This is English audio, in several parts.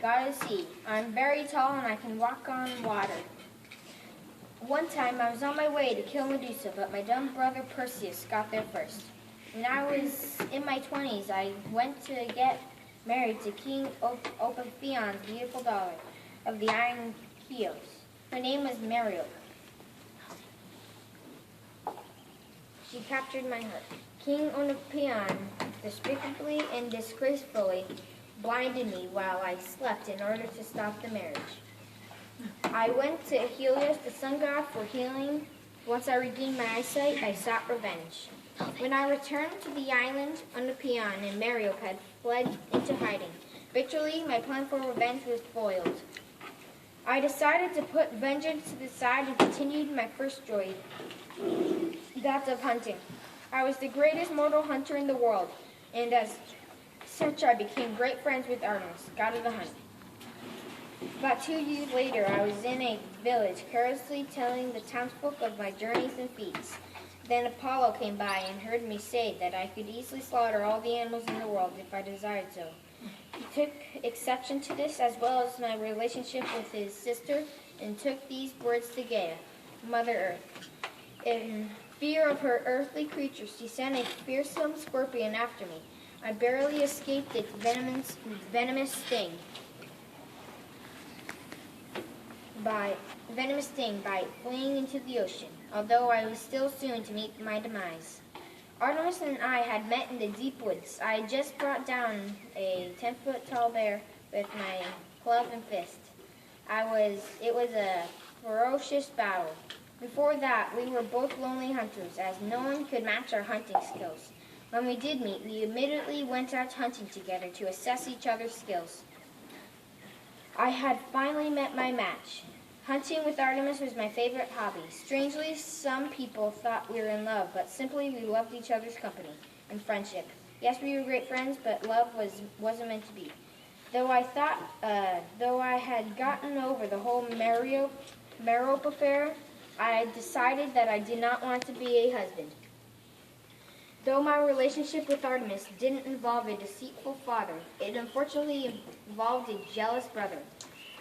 God is sea. I'm very tall and I can walk on water. One time I was on my way to kill Medusa, but my dumb brother Perseus got there first. When I was in my 20s, I went to get married to King Opifion's beautiful daughter of the Iron Chios. Her name was Mariope. She captured my heart. King Onopion despicably and disgracefully blinded me while I slept in order to stop the marriage. I went to Helios, the sun god, for healing. Once I regained my eyesight, I sought revenge. When I returned to the island, Onopion and Mariope had fled into hiding. Bitterly, my plan for revenge was foiled. I decided to put vengeance to the side and continued my first joy, that of hunting. I was the greatest mortal hunter in the world, and as such I became great friends with Artemis, god of the hunt. About 2 years later, I was in a village, carelessly telling the townsfolk of my journeys and feats. Then Apollo came by and heard me say that I could easily slaughter all the animals in the world if I desired so. He took exception to this, as well as my relationship with his sister, and took these words to Gaia, Mother Earth. In fear of her earthly creatures, she sent a fearsome scorpion after me. I barely escaped its venomous sting by fleeing into the ocean, although I was still soon to meet my demise. Artemis and I had met in the deep woods. I had just brought down a 10-foot tall bear with my club and fist. It was a ferocious battle. Before that, we were both lonely hunters, as no one could match our hunting skills. When we did meet, we immediately went out hunting together to assess each other's skills. I had finally met my match. Hunting with Artemis was my favorite hobby. Strangely, some people thought we were in love, but simply we loved each other's company and friendship. Yes, we were great friends, but love wasn't meant to be. Though I had gotten over the whole Mariope affair, I decided that I did not want to be a husband. Though my relationship with Artemis didn't involve a deceitful father, it unfortunately involved a jealous brother.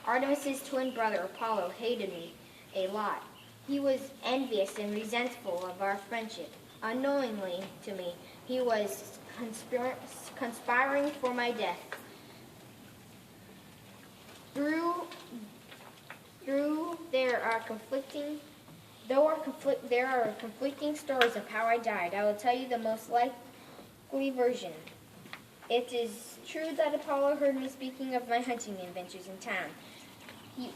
Artemis's twin brother, Apollo, hated me a lot. He was envious and resentful of our friendship. Unknowingly to me, he was conspiring for my death. Though there are conflicting stories of how I died, I will tell you the most likely version. It is true that Apollo heard me speaking of my hunting adventures in town. He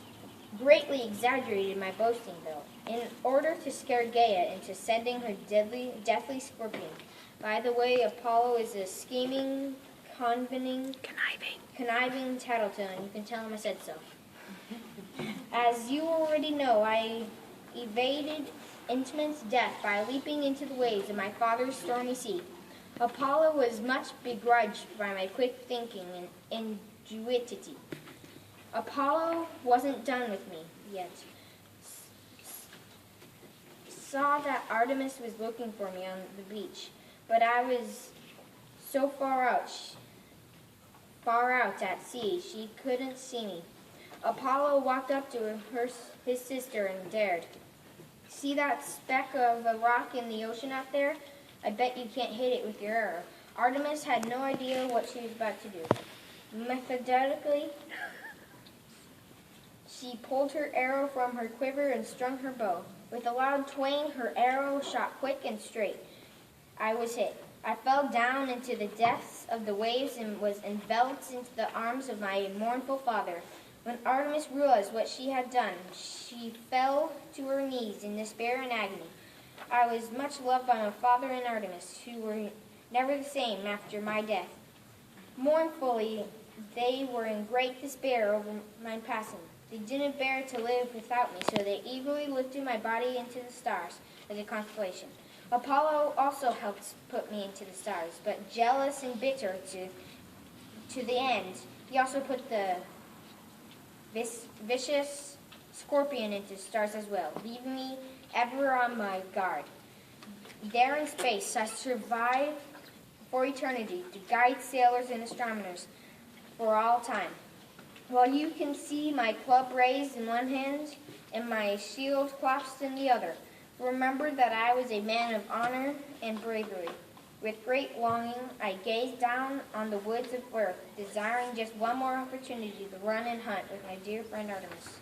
greatly exaggerated my boasting, though, in order to scare Gaia into sending her deathly scorpion. By the way, Apollo is a scheming, conniving tattletale, and you can tell him I said so. As you already know, I evaded imminent death by leaping into the waves of my father's stormy sea. Apollo was much begrudged by my quick thinking and ingenuity. Apollo wasn't done with me yet. Saw that Artemis was looking for me on the beach, but I was so far out at sea, she couldn't see me. Apollo walked up to his sister and dared. See that speck of a rock in the ocean out there? I bet you can't hit it with your arrow. Artemis had no idea what she was about to do. Methodically, she pulled her arrow from her quiver and strung her bow. With a loud twang, her arrow shot quick and straight. I was hit. I fell down into the depths of the waves and was enveloped into the arms of my mournful father. When Artemis realized what she had done, she fell to her knees in despair and agony. I was much loved by my father and Artemis, who were never the same after my death. Mournfully, they were in great despair over my passing. They didn't bear to live without me, so they eagerly lifted my body into the stars as a consolation. Apollo also helped put me into the stars, but jealous and bitter to the end, he also put the vicious scorpion into the stars as well, leaving me ever on my guard. There in space, I survived for eternity to guide sailors and astronomers for all time. while you can see my club raised in one hand and my shield clasped in the other. Remember that I was a man of honor and bravery. With great longing, I gazed down on the woods of earth, desiring just one more opportunity to run and hunt with my dear friend Artemis.